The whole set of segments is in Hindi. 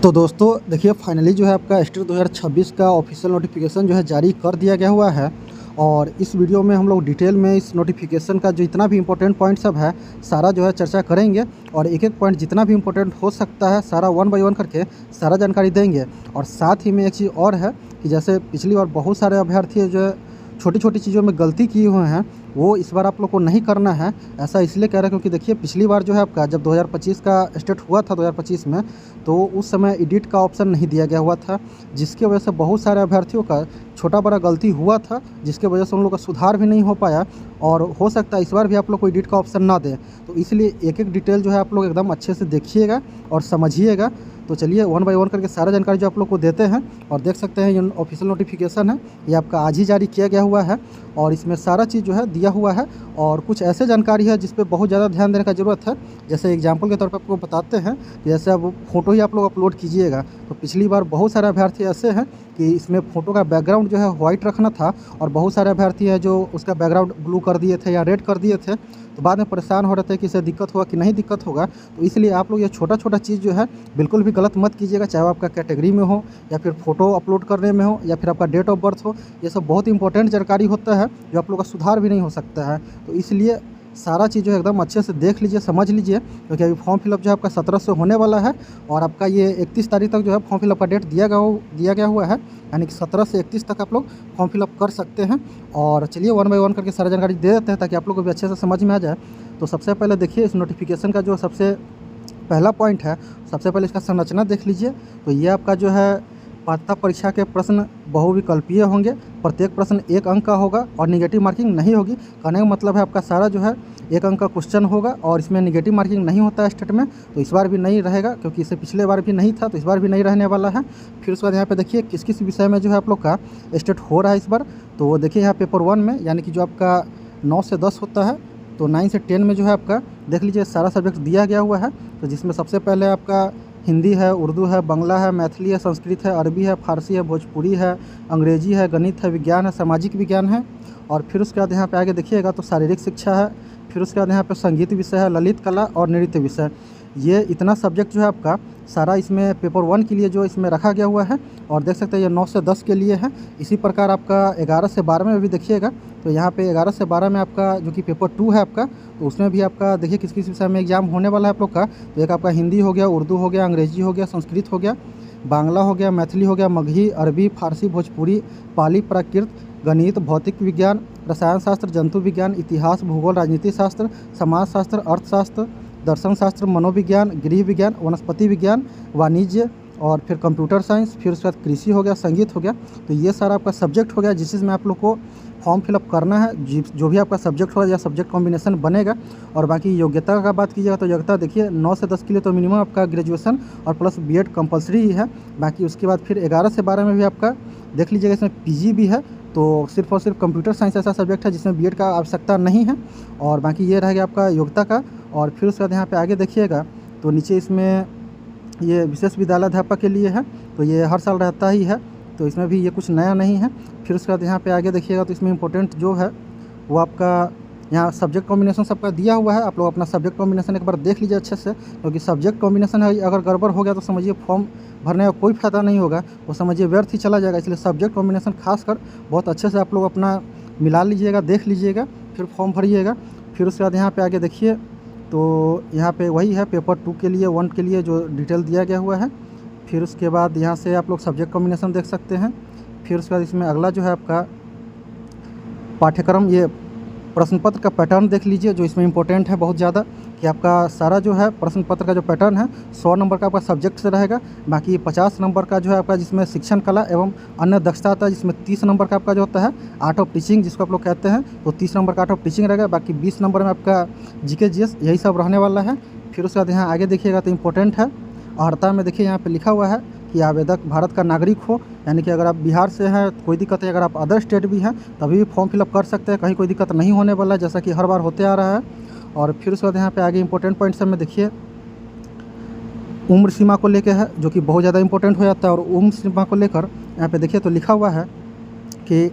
तो दोस्तों देखिए फाइनली जो है आपका स्टेट 2026 का ऑफिशियल नोटिफिकेशन जो है जारी कर दिया गया हुआ है। और इस वीडियो में हम लोग डिटेल में इस नोटिफिकेशन का जो इतना भी इम्पोर्टेंट पॉइंट सब है सारा जो है चर्चा करेंगे। और एक एक पॉइंट जितना भी इम्पोर्टेंट हो सकता है सारा वन बाय वन करके सारा जानकारी देंगे। और साथ ही में एक चीज़ और है कि जैसे पिछली बार बहुत सारे अभ्यर्थी जो है छोटी छोटी चीज़ों में गलती किए हुए हैं वो इस बार आप लोग को नहीं करना है। ऐसा इसलिए कह रहे हैं क्योंकि देखिए पिछली बार जो है आपका जब 2025 का स्टेट हुआ था 2025 में, तो उस समय एडिट का ऑप्शन नहीं दिया गया हुआ था, जिसकी वजह से बहुत सारे अभ्यर्थियों का छोटा बड़ा गलती हुआ था, जिसके वजह से उन लोग का सुधार भी नहीं हो पाया। और हो सकता है इस बार भी आप लोग को एडिट का ऑप्शन ना दें। तो इसलिए एक एक डिटेल जो है आप लोग एकदम अच्छे से देखिएगा और समझिएगा। तो चलिए वन बाय वन करके सारा जानकारी जो आप लोग को देते हैं। और देख सकते हैं ये ऑफिशियल नोटिफिकेशन है, ये आपका आज ही जारी किया गया हुआ है और इसमें सारा चीज़ जो है दिया हुआ है। और कुछ ऐसे जानकारी है जिस पे बहुत ज़्यादा ध्यान देने का ज़रूरत है। जैसे एग्जांपल के तौर पे आपको बताते हैं कि जैसे अब फ़ोटो ही आप लोग अपलोड कीजिएगा, तो पिछली बार बहुत सारे अभ्यर्थी ऐसे हैं कि इसमें फ़ोटो का बैकग्राउंड जो है वाइट रखना था और बहुत सारे अभ्यर्थी हैं जो उसका बैकग्राउंड ब्लू कर दिए थे या रेड कर दिए थे। तो बाद में परेशान हो रहे थे कि इसे दिक्कत होगा कि नहीं दिक्कत होगा। तो इसलिए आप लोग ये छोटा छोटा चीज़ जो है बिल्कुल भी गलत मत कीजिएगा, चाहे वो आपका कैटेगरी में हो या फिर फ़ोटो अपलोड करने में हो या फिर आपका डेट ऑफ बर्थ हो। ये सब बहुत इंपॉर्टेंट जानकारी होता है जो आप लोग का सुधार भी नहीं हो सकता है। तो इसलिए सारा चीज़ जो है एकदम अच्छे से देख लीजिए, समझ लीजिए, क्योंकि अभी फॉर्म फिलअप जो है आपका 17 से होने वाला है और आपका ये 31 तारीख तक जो है फॉर्म फिलअप का डेट दिया गया हुआ है। यानी कि 17 से 31 तक आप लोग फॉर्म फिलअप कर सकते हैं। और चलिए वन बाय वन करके सारा जानकारी दे देते हैं ताकि आप लोग को भी अच्छे से समझ में आ जाए। तो सबसे पहले देखिए इस नोटिफिकेशन का जो सबसे पहला पॉइंट है, सबसे पहले इसका संरचना देख लीजिए। तो ये आपका जो है पात्रता परीक्षा के प्रश्न बहुविकल्पीय होंगे, प्रत्येक प्रश्न 1 अंक का होगा और निगेटिव मार्किंग नहीं होगी। कहने का मतलब है आपका सारा जो है 1 अंक का क्वेश्चन होगा और इसमें निगेटिव मार्किंग नहीं होता है स्टेट में। तो इस बार भी नहीं रहेगा क्योंकि इससे पिछले बार भी नहीं था, तो इस बार भी नहीं रहने वाला है। फिर उसके बाद यहाँ पे देखिए किस किस विषय में जो है आप लोग का स्टेट हो रहा है इस बार। तो वो देखिए यहाँ पेपर 1 में यानी कि जो आपका 9 से 10 होता है, तो 9 से 10 में जो है आपका देख लीजिए सारा सब्जेक्ट दिया गया हुआ है। तो जिसमें सबसे पहले आपका हिंदी है, उर्दू है, बांग्ला है, मैथिली है, संस्कृत है, अरबी है, फारसी है, भोजपुरी है, अंग्रेजी है, गणित है, विज्ञान है, सामाजिक विज्ञान है। और फिर उसके बाद यहाँ पे आगे देखिएगा तो शारीरिक शिक्षा है। फिर उसके बाद यहाँ पे संगीत विषय है, ललित कला और नृत्य विषय। ये इतना सब्जेक्ट जो है आपका सारा इसमें पेपर 1 के लिए जो इसमें रखा गया हुआ है। और देख सकते हैं ये 9 से 10 के लिए है। इसी प्रकार आपका 11 से 12 में भी देखिएगा, तो यहाँ पे 11 से 12 में आपका जो कि पेपर 2 है आपका, तो उसमें भी आपका देखिए किस किस विषय में एग्जाम होने वाला है आप लोग का। तो एक आपका हिंदी हो गया, उर्दू हो गया, अंग्रेजी हो गया, संस्कृत हो गया, बांग्ला हो गया, मैथिली हो गया, मगही, अरबी, फारसी, भोजपुरी, पाली, प्राकृत, गणित, भौतिक विज्ञान, रसायन शास्त्र, जंतु विज्ञान, इतिहास, भूगोल, राजनीति शास्त्र, समाज शास्त्र, अर्थशास्त्र, दर्शन शास्त्र, मनोविज्ञान, गृह विज्ञान, वनस्पति विज्ञान, वाणिज्य और फिर कंप्यूटर साइंस। फिर उसके बाद कृषि हो गया, संगीत हो गया। तो ये सारा आपका सब्जेक्ट हो गया जिसमें आप लोग को फॉर्म फिलअप करना है। जो भी आपका सब्जेक्ट होगा या सब्जेक्ट कॉम्बिनेशन बनेगा। और बाकी योग्यता का बात कीजिएगा तो योग्यता देखिए 9 से 10 के लिए तो मिनिमम आपका ग्रेजुएशन और प्लस बीएड कंपलसरी ही है। बाकी उसके बाद फिर 11 से 12 में भी आपका देख लीजिएगा इसमें पीजी भी है। तो सिर्फ और सिर्फ कंप्यूटर साइंस ऐसा सब्जेक्ट है जिसमें बीएड का आवश्यकता नहीं है। और बाकी ये रहेगा आपका योग्यता का। और फिर उसके बाद यहाँ पे आगे देखिएगा तो नीचे इसमें ये विशेष विद्यालय अध्यापक के लिए है, तो ये हर साल रहता ही है, तो इसमें भी ये कुछ नया नहीं है। फिर उसके बाद यहाँ पे आगे देखिएगा तो इसमें इम्पोर्टेंट जो है वो आपका यहाँ सब्जेक्ट कॉम्बिनेशन सबका दिया हुआ है। आप लोग अपना सब्जेक्ट कॉम्बिनेशन एक बार देख लीजिए अच्छे से, क्योंकि सब्जेक्ट कॉम्बिनेशन है अगर गड़बड़ हो गया तो समझिए फॉर्म भरने का कोई फ़ायदा नहीं होगा, वो समझिए व्यर्थ ही चला जाएगा। इसलिए सब्जेक्ट कॉम्बिनेशन खासकर बहुत अच्छे से आप लोग अपना मिला लीजिएगा, देख लीजिएगा, फिर फॉर्म भरिएगा। फिर उसके बाद यहाँ पे आगे देखिए तो यहाँ पे वही है पेपर 2 के लिए 1 के लिए जो डिटेल दिया गया हुआ है। फिर उसके बाद यहाँ से आप लोग सब्जेक्ट कॉम्बिनेशन देख सकते हैं। फिर उसके बाद इसमें अगला जो है आपका पाठ्यक्रम, ये प्रश्न पत्र का पैटर्न देख लीजिए जो इसमें इम्पोर्टेंट है बहुत ज़्यादा, कि आपका सारा जो है प्रश्न पत्र का जो पैटर्न है 100 नंबर का आपका सब्जेक्ट से रहेगा। बाकी 50 नंबर का जो है आपका जिसमें शिक्षण कला एवं अन्य दक्षता आता है, जिसमें 30 नंबर का आपका जो होता है आर्ट ऑफ टीचिंग जिसको आप लोग कहते हैं, तो 30 नंबर का आर्ट ऑफ टीचिंग रहेगा। बाकी 20 नंबर में आपका जीके जीएस यही सब रहने वाला है। फिर उसके बाद यहाँ आगे देखिएगा तो इम्पोर्टेंट है अर्हता में देखिए यहाँ पर लिखा हुआ है कि आवेदक भारत का नागरिक हो, यानी कि अगर आप बिहार से हैं तो कोई दिक्कत है, अगर आप अदर स्टेट भी हैं तभी भी फॉर्म फिलअप कर सकते हैं, कहीं कोई दिक्कत नहीं होने वाला है जैसा कि हर बार होते आ रहा है। और फिर उसके बाद यहाँ पे आगे इंपॉर्टेंट पॉइंट सब में देखिए उम्र सीमा को लेकर है जो कि बहुत ज़्यादा इंपॉर्टेंट हो जाता है। और उम्र सीमा को लेकर यहाँ पे देखिए तो लिखा हुआ है कि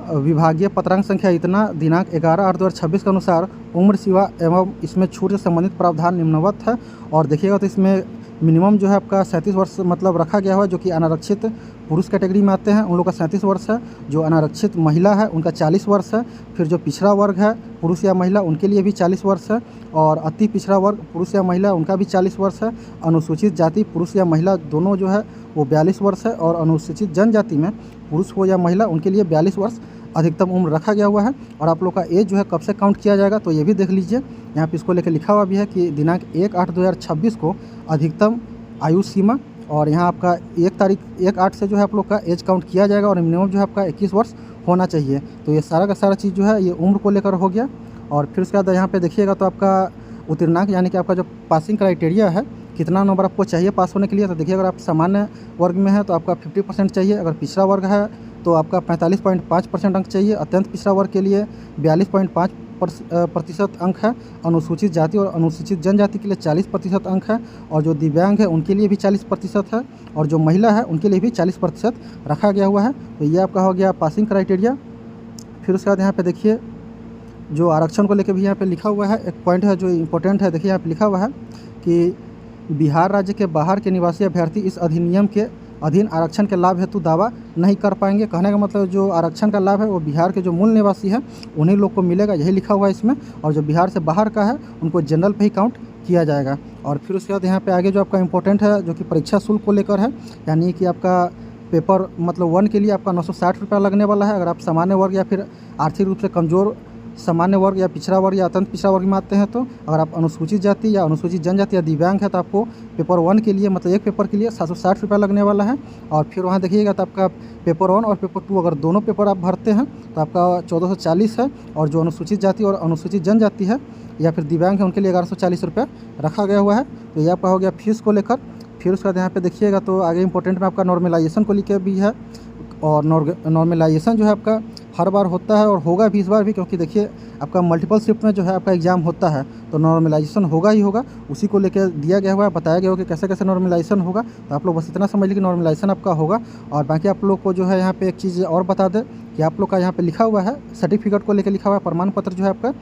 विभागीय पत्रांक संख्या इतना दिनांक 11/8/2026 के अनुसार उम्र सीमा एवं इसमें छूट से संबंधित प्रावधान निम्नवत है। और देखिएगा तो इसमें मिनिमम जो है आपका 37 वर्ष मतलब रखा गया हुआ है, जो कि अनारक्षित पुरुष कैटेगरी में आते हैं उन लोग का 37 वर्ष है। जो अनारक्षित महिला है उनका 40 वर्ष है। फिर जो पिछड़ा वर्ग है पुरुष या महिला उनके लिए भी 40 वर्ष है। और अति पिछड़ा वर्ग पुरुष या महिला उनका भी 40 वर्ष है। अनुसूचित जाति पुरुष या महिला दोनों जो है वो 42 वर्ष है। और अनुसूचित जनजाति में पुरुष हो या महिला उनके लिए 42 वर्ष अधिकतम उम्र रखा गया हुआ है। और आप लोग का एज जो है कब से काउंट किया जाएगा तो ये भी देख लीजिए। यहाँ पे इसको लेकर लिखा हुआ भी है कि दिनांक 1/8/2026 को अधिकतम आयु सीमा, और यहाँ आपका 1/8 से जो है आप लोग का एज काउंट किया जाएगा। और मिनिमम जो है आपका 21 वर्ष होना चाहिए। तो ये सारा का सारा चीज़ जो है ये उम्र को लेकर हो गया। और फिर उसके बाद यहाँ पे देखिएगा तो आपका उत्तीर्णांक यानी कि आपका जो पासिंग क्राइटेरिया है कितना नंबर आपको चाहिए पास होने के लिए। तो देखिए अगर आप सामान्य वर्ग में है तो आपका 50% चाहिए। अगर पिछड़ा वर्ग है तो आपका 45.5% अंक चाहिए। अत्यंत पिछड़ा वर्ग के लिए 42.5% अंक है। अनुसूचित जाति और अनुसूचित जनजाति के लिए 40% अंक है। और जो दिव्यांग है उनके लिए भी 40% है। और जो महिला है उनके लिए भी 40% रखा गया हुआ है। तो ये आपका हो गया पासिंग क्राइटेरिया। फिर उसके बाद यहाँ पे देखिए जो आरक्षण को लेकर भी यहाँ पे लिखा हुआ है एक पॉइंट है जो इम्पोर्टेंट है। देखिए यहाँ पे लिखा हुआ है कि बिहार राज्य के बाहर के निवासी अभ्यर्थी इस अधिनियम के अधीन आरक्षण के लाभ हेतु दावा नहीं कर पाएंगे। कहने का मतलब जो आरक्षण का लाभ है वो बिहार के जो मूल निवासी है उन्हीं लोग को मिलेगा, यही लिखा हुआ है इसमें। और जो बिहार से बाहर का है उनको जनरल पे ही काउंट किया जाएगा। और फिर उसके बाद यहाँ पे आगे जो आपका इम्पोर्टेंट है जो कि परीक्षा शुल्क को लेकर है, यानी कि आपका पेपर मतलब 1 के लिए आपका 960 रुपया लगने वाला है। अगर आप सामान्य वर्ग या फिर आर्थिक रूप से कमज़ोर सामान्य वर्ग या पिछड़ा वर्ग या अत्यंत पिछड़ा वर्ग में आते हैं तो अगर आप अनुसूचित जाति या अनुसूचित जनजाति या दिव्यांग है तो आपको पेपर 1 के लिए मतलब एक पेपर के लिए 760 रुपया लगने वाला है। और फिर वहाँ देखिएगा तो आपका पेपर 1 और पेपर 2 अगर दोनों पेपर आप भरते हैं तो आपका 1440 है। और जो अनुसूचित जाति और अनुसूचित जनजाति है या फिर दिव्यांग है उनके लिए 1140 रुपया रखा गया हुआ है। तो ये आपका हो गया फीस को लेकर। फिर उसके बाद यहाँ पे देखिएगा तो आगे इंपॉर्टेंट में आपका नॉर्मलाइजेशन को लेकर भी है। और नॉर्मलाइजेशन जो है आपका हर बार होता है और होगा भी इस बार भी, क्योंकि देखिए आपका मल्टीपल शिफ्ट में जो है आपका एग्ज़ाम होता है तो नॉर्मलाइजेशन होगा ही होगा। उसी को लेकर दिया गया हुआ है, बताया गया होगा कि कैसे कैसे नॉर्मलाइजेशन होगा। तो आप लोग बस इतना समझ लीजिए कि नॉर्मलाइजेशन आपका होगा। और बाकी आप लोग को जो है यहाँ पे एक चीज़ और बता दें कि आप लोग का यहाँ पे लिखा हुआ है सर्टिफिकेट को लेकर लिखा हुआ है प्रमाण पत्र जो है आपका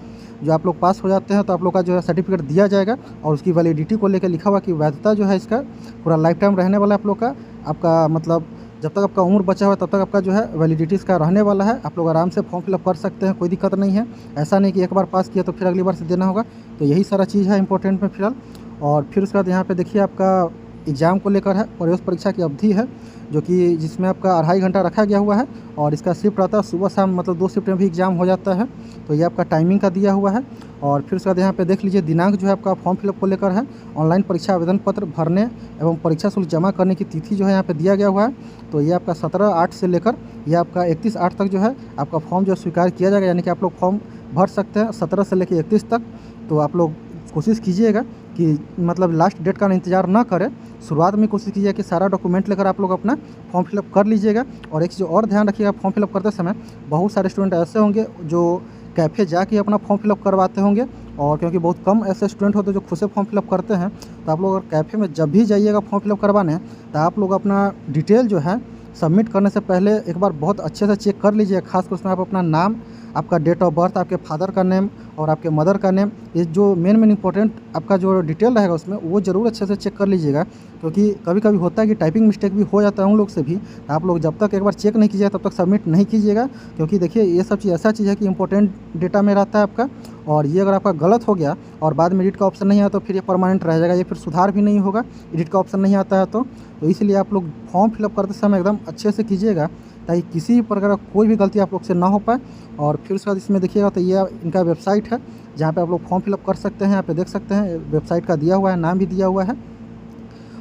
जो आप लोग पास हो जाते हैं तो आप लोग का जो है सर्टिफिकेट दिया जाएगा। और उसकी वैलिडिटी को लेकर लिखा हुआ कि वैधता जो है इसका पूरा लाइफ टाइम रहने वाला है आप लोग का। आपका मतलब जब तक आपका उम्र बचा हुआ है तब तक आपका जो है वैलिडिटी इसका रहने वाला है। आप लोग आराम से फॉर्म फिलअप कर सकते हैं, कोई दिक्कत नहीं है। ऐसा नहीं कि एक बार पास किया तो फिर अगली बार से देना होगा। तो यही सारा चीज़ है इंपॉर्टेंट में फिलहाल। और फिर उसके बाद यहाँ पे देखिए आपका एग्ज़ाम को लेकर है। प्रवेश परीक्षा की अवधि है जो कि जिसमें आपका 2.5 घंटा रखा गया हुआ है। और इसका शिफ्ट रहता है सुबह शाम मतलब 2 शिफ्ट में भी एग्ज़ाम हो जाता है। तो ये आपका टाइमिंग का दिया हुआ है। और फिर उसके बाद यहाँ पे देख लीजिए दिनांक जो है आपका फॉर्म फिलअप को लेकर है। ऑनलाइन परीक्षा आवेदन पत्र भरने एवं परीक्षा शुल्क जमा करने की तिथि जो है यहाँ पे दिया गया हुआ है। तो ये आपका 17/8 से लेकर ये आपका 31/8 तक जो है आपका फॉर्म जो स्वीकार किया जाएगा। यानी कि आप लोग फॉर्म भर सकते हैं 17 से लेकर 31 तक। तो आप लोग कोशिश कीजिएगा कि मतलब लास्ट डेट का इंतज़ार ना करें, शुरुआत में कोशिश कीजिए कि सारा डॉक्यूमेंट लेकर आप लोग अपना फॉर्म फिलअप कर लीजिएगा। और एक चीज़ और ध्यान रखिएगा, फॉर्म फिलअप करते समय बहुत सारे स्टूडेंट ऐसे होंगे जो कैफ़े जाके अपना फॉर्म फिलअप करवाते होंगे। और क्योंकि बहुत कम ऐसे स्टूडेंट होते हैं जो खुद से फॉर्म फिलअप करते हैं, तो आप लोग अगर कैफ़े में जब भी जाइएगा फॉर्म फिलअप करवाने तो आप लोग अपना डिटेल जो है सबमिट करने से पहले एक बार बहुत अच्छे से चेक कर लीजिए। खासकर उसमें आप अपना नाम, आपका डेट ऑफ बर्थ, आपके फादर का नेम और आपके मदर का नेम, ये जो मेन इंपॉर्टेंट आपका जो डिटेल रहेगा उसमें वो ज़रूर अच्छे से चेक कर लीजिएगा। क्योंकि कभी कभी होता है कि टाइपिंग मिस्टेक भी हो जाता है उन लोग से भी। आप लोग जब तक एक बार चेक नहीं कीजिएगा तब तक सबमिट नहीं कीजिएगा। क्योंकि देखिए ये सब चीज़ ऐसा चीज़ है कि इंपॉर्टेंट डेटा में रहता है आपका। और ये अगर आपका गलत हो गया और बाद में एडिट का ऑप्शन नहीं आया तो फिर ये परमानेंट रह जाएगा, ये फिर सुधार भी नहीं होगा एडिट का ऑप्शन नहीं आता है तो इसलिए आप लोग फॉर्म फिलअप करते समय एकदम अच्छे से कीजिएगा ताकि किसी प्रकार का कोई भी गलती आप लोग से ना हो पाए। और फिर उसके बाद इसमें देखिएगा तो ये इनका वेबसाइट है जहाँ पे आप लोग फॉर्म फिलअप कर सकते हैं। यहाँ पे देख सकते हैं वेबसाइट का दिया हुआ है, नाम भी दिया हुआ है।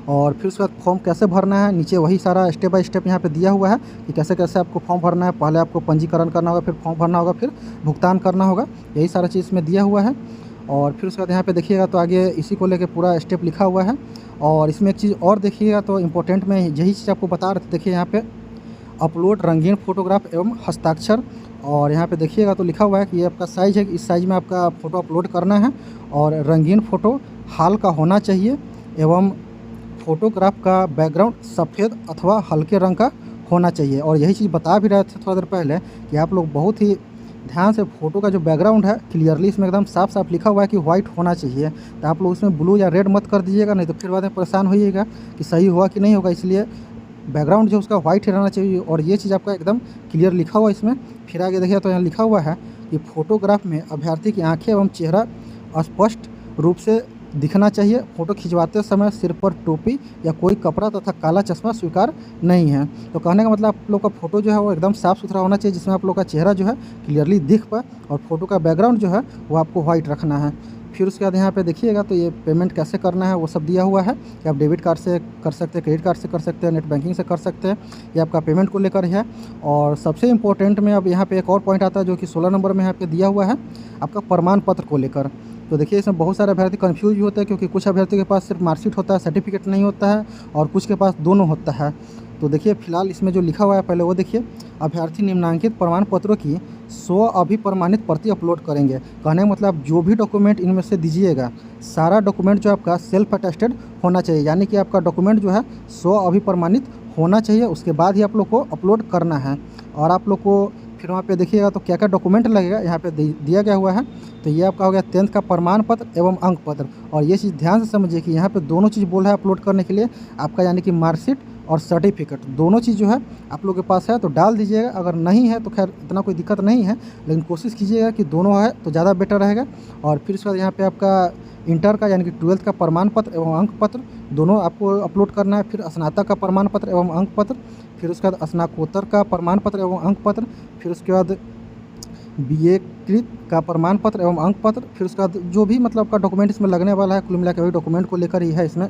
और फिर उसके बाद फॉर्म कैसे भरना है नीचे वही सारा स्टेप बाय स्टेप यहाँ पे दिया हुआ है कि कैसे कैसे आपको फॉर्म भरना है। पहले आपको पंजीकरण करना होगा, फिर फॉर्म भरना होगा, फिर भुगतान करना होगा, यही सारा चीज़ इसमें दिया हुआ है। और फिर उसके बाद यहाँ पे देखिएगा तो आगे इसी को लेकर पूरा स्टेप लिखा हुआ है। और इसमें एक चीज़ और देखिएगा तो इम्पोर्टेंट में यही चीज़ आपको बता रहे थे। देखिए यहाँ पे अपलोड रंगीन फोटोग्राफ एवं हस्ताक्षर। और यहाँ पे देखिएगा तो लिखा हुआ है कि ये आपका साइज़ है, इस साइज़ में आपका फ़ोटो अपलोड करना है। और रंगीन फ़ोटो हाल का होना चाहिए एवं फोटोग्राफ का बैकग्राउंड सफ़ेद अथवा हल्के रंग का होना चाहिए। और यही चीज़ बता भी रहे थे थोड़ा देर पहले कि आप लोग बहुत ही ध्यान से फ़ोटो का जो बैकग्राउंड है क्लियरली इसमें एकदम साफ साफ लिखा हुआ है कि वाइट होना चाहिए। तो आप लोग इसमें ब्लू या रेड मत कर दीजिएगा, नहीं तो फिर बाद में परेशान होइएगा कि सही हुआ कि नहीं होगा। इसलिए बैकग्राउंड जो उसका वाइट रहना चाहिए और ये चीज़ आपका एकदम क्लियर लिखा हुआ है इसमें। फिर आगे देखिए तो यहाँ लिखा हुआ है कि फ़ोटोग्राफ में अभ्यर्थी की आँखें एवं चेहरा स्पष्ट रूप से दिखना चाहिए। फ़ोटो खिंचवाते समय सिर पर टोपी या कोई कपड़ा तथा काला चश्मा स्वीकार नहीं है। तो कहने का मतलब आप लोग का फ़ोटो जो है वो एकदम साफ़ सुथरा होना चाहिए, जिसमें आप लोग का चेहरा जो है क्लियरली दिख पाए, और फ़ोटो का बैकग्राउंड जो है वो आपको वाइट रखना है। फिर उसके बाद यहाँ पे देखिएगा तो ये पेमेंट कैसे करना है वो सब दिया हुआ है कि आप डेबिट कार्ड से कर सकते हैं, क्रेडिट कार्ड से कर सकते हैं, नेट बैंकिंग से कर सकते हैं। ये आपका पेमेंट को लेकर है। और सबसे इम्पोर्टेंट में अब यहाँ पे एक और पॉइंट आता है जो कि 16 नंबर में यहाँ पे दिया हुआ है आपका प्रमाण पत्र को लेकर। तो देखिए इसमें बहुत सारे अभ्यर्थी कन्फ्यूज भी होते हैं, क्योंकि कुछ अभ्यर्थियों के पास सिर्फ मार्कशीट होता है, सर्टिफिकेट नहीं होता है, और कुछ के पास दोनों होता है। तो देखिए फिलहाल इसमें जो लिखा हुआ है पहले वो देखिए, अभ्यर्थी निम्नांकित प्रमाण पत्रों की 100 अभिप्रमाणित प्रति अपलोड करेंगे। कहने का मतलब जो भी डॉक्यूमेंट इनमें से दीजिएगा, सारा डॉक्यूमेंट जो आपका सेल्फ अटेस्टेड होना चाहिए, यानी कि आपका डॉक्यूमेंट जो है 100 अभिप्रमाणित होना चाहिए, उसके बाद ही आप लोग को अपलोड करना है। और आप लोग को फिर वहाँ पे देखिएगा तो क्या क्या डॉक्यूमेंट लगेगा यहाँ पे दिया गया हुआ है। तो ये आपका हो गया 10th का प्रमाण पत्र एवं अंक पत्र। और ये चीज़ ध्यान से समझिए कि यहाँ पे दोनों चीज़ बोला है अपलोड करने के लिए आपका, यानी कि मार्कशीट और सर्टिफिकेट दोनों चीज़ जो है आप लोग के पास है तो डाल दीजिएगा। अगर नहीं है तो खैर इतना कोई दिक्कत नहीं है, लेकिन कोशिश कीजिएगा कि दोनों है तो ज़्यादा बेटर रहेगा। और फिर उसके बाद यहाँ पे आपका इंटर का यानी कि 12th का प्रमाण पत्र एवं अंक पत्र दोनों आपको अपलोड करना है। फिर स्नातक का प्रमाण पत्र एवं अंक पत्र, फिर उसके बाद स्नातकोत्तर का प्रमाण पत्र एवं अंक पत्र, फिर उसके बाद BA कृत का प्रमाण पत्र एवं अंक पत्र, फिर उसके बाद जो भी मतलब आपका डॉक्यूमेंट इसमें लगने वाला है कुल मिला के वही डॉक्यूमेंट को लेकर ही है इसमें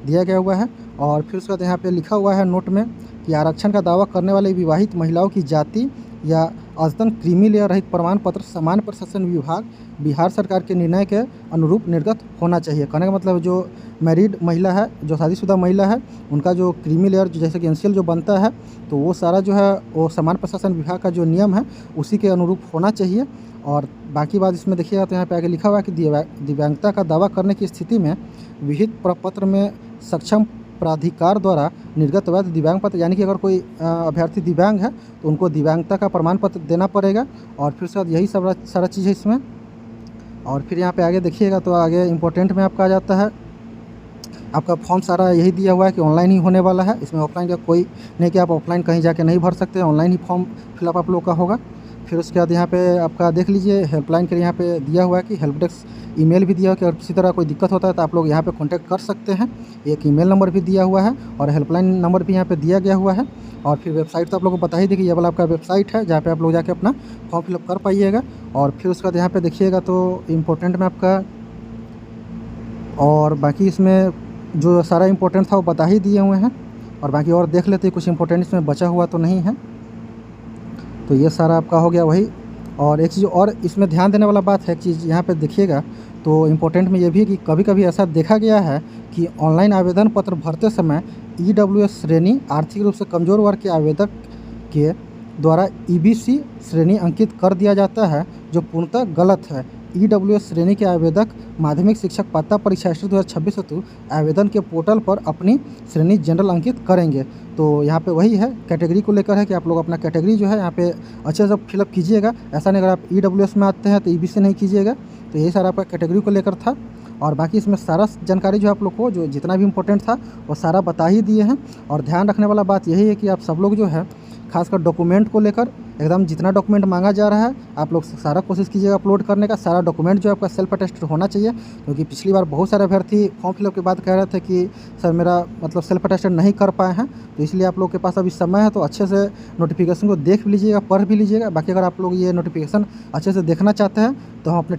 दिया गया हुआ है। और फिर उसके बाद यहाँ पे लिखा हुआ है नोट में कि आरक्षण का दावा करने वाले विवाहित महिलाओं की जाति या अद्यतन क्रीमी लेयर रहित प्रमाण पत्र सामान्य प्रशासन विभाग बिहार सरकार के निर्णय के अनुरूप निर्गत होना चाहिए। कहने का मतलब जो मैरिड महिला है, जो शादीशुदा महिला है, उनका जो क्रीमी लेयर जैसे कि NCL जो बनता है तो वो सारा जो है वो सामान्य प्रशासन विभाग का जो नियम है उसी के अनुरूप होना चाहिए। और बाकी बात इसमें देखिएगा तो यहाँ पे आगे लिखा हुआ है कि दिव्यांगता का दावा करने की स्थिति में विहित प्रपत्र में सक्षम प्राधिकार द्वारा निर्गत वैध दिव्यांग पत्र, यानी कि अगर कोई अभ्यर्थी दिव्यांग है तो उनको दिव्यांगता का प्रमाण पत्र देना पड़ेगा। और फिर उसके बाद यही सब सारा चीज़ है इसमें। और फिर यहाँ पे आगे देखिएगा तो आगे इम्पोर्टेंट में आपका आ जाता है आपका फॉर्म सारा यही दिया हुआ है कि ऑनलाइन ही होने वाला है। इसमें ऑफलाइन का कोई नहीं कि आप ऑफलाइन कहीं जाके नहीं भर सकते, ऑनलाइन ही फॉर्म फिलअप आप लोग का होगा। फिर उसके बाद यहाँ पे आपका देख लीजिए हेल्पलाइन के लिए यहाँ पे दिया हुआ है कि हेल्प डेस्क ईमेल भी दिया हुआ है कि अगर किसी तरह कोई दिक्कत होता है तो आप लोग यहाँ पे कांटेक्ट कर सकते हैं। एक ईमेल नंबर भी दिया हुआ है और हेल्पलाइन नंबर भी यहाँ पे दिया गया हुआ है। और फिर वेबसाइट तो आप लोगों को बता ही देखिए, ये वाला आपका वेबसाइट है जहाँ पे आप लोग जाके अपना फॉर्म फिलअप कर पाइएगा। और फिर उसके बाद यहाँ पे देखिएगा तो इम्पोर्टेंट में आपका और बाकी इसमें जो सारा इम्पोर्टेंट था वो बता ही दिए हुए हैं। और बाकी और देख लेते हैं कुछ इम्पोर्टेंट इसमें बचा हुआ तो नहीं है। तो ये सारा आपका हो गया वही। और एक चीज़ और इसमें ध्यान देने वाला बात है, एक चीज़ यहाँ पे देखिएगा तो इम्पोर्टेंट में ये भी है कि कभी कभी ऐसा देखा गया है कि ऑनलाइन आवेदन पत्र भरते समय EWS श्रेणी आर्थिक रूप से कमज़ोर वर्ग के आवेदक के द्वारा EBC श्रेणी अंकित कर दिया जाता है, जो पूर्णतः गलत है। EWS श्रेणी के आवेदक माध्यमिक शिक्षक पात्रता परीक्षा 2026 हेतु आवेदन के पोर्टल पर अपनी श्रेणी जनरल अंकित करेंगे। तो यहाँ पे वही है कैटेगरी को लेकर है कि आप लोग अपना कैटेगरी जो है यहाँ पे अच्छे से फिलअप कीजिएगा। ऐसा नहीं अगर आप EWS में आते हैं तो EBC नहीं कीजिएगा। तो यही सारा आपका कैटेगरी को लेकर था। और बाकी इसमें सारा जानकारी जो आप लोग को जो जितना भी इम्पोर्टेंट था वो सारा बता ही दिए हैं। और ध्यान रखने वाला बात यही है कि आप सब लोग जो है खासकर डॉक्यूमेंट को लेकर एकदम जितना डॉक्यूमेंट मांगा जा रहा है आप लोग सारा कोशिश कीजिएगा अपलोड करने का। सारा डॉक्यूमेंट जो आपका सेल्फ अटेस्टेड होना चाहिए, क्योंकि पिछली बार बहुत सारे अभ्यर्थी फॉर्म फिलअप के बाद कह रहे थे कि सर मेरा मतलब सेल्फ अटेस्टेड नहीं कर पाए हैं। तो इसलिए आप लोग के पास अभी समय है तो अच्छे से नोटिफिकेशन को देख भी लीजिएगा, पढ़ भी लीजिएगा। बाकी अगर आप लोग ये नोटिफिकेशन अच्छे से देखना चाहते हैं तो हम अपने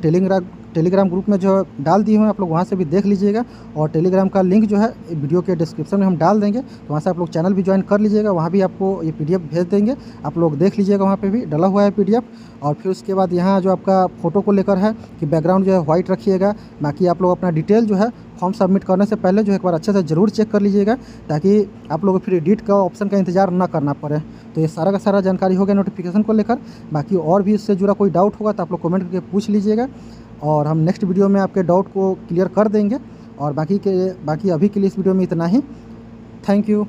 टेलीग्राम ग्रुप में जो डाल दिए हुए हैं आप लोग वहाँ से भी देख लीजिएगा। और टेलीग्राम का लिंक जो है वीडियो के डिस्क्रिप्शन में हम डाल देंगे, तो वहाँ से आप लोग चैनल भी ज्वाइन कर लीजिएगा। वहाँ भी आपको ये PDF भेज देंगे, आप लोग देख लीजिएगा, वहाँ पे भी डला हुआ है PDF। और फिर उसके बाद यहाँ जो आपका फ़ोटो को लेकर है कि बैकग्राउंड जो है वाइट रखिएगा। बाकी आप लोग अपना डिटेल जो है फॉर्म सबमिट करने से पहले जो एक बार अच्छे से ज़रूर चेक कर लीजिएगा, ताकि आप लोगों को फिर एडिट का ऑप्शन का इंतजार ना करना पड़े। तो ये सारा का सारा जानकारी हो गया नोटिफिकेशन को लेकर। बाकी और भी इससे जुड़ा कोई डाउट होगा तो आप लोग कमेंट करके पूछ लीजिएगा, और हम नेक्स्ट वीडियो में आपके डाउट को क्लियर कर देंगे। और बाकी अभी के लिए इस वीडियो में इतना ही। Thank you.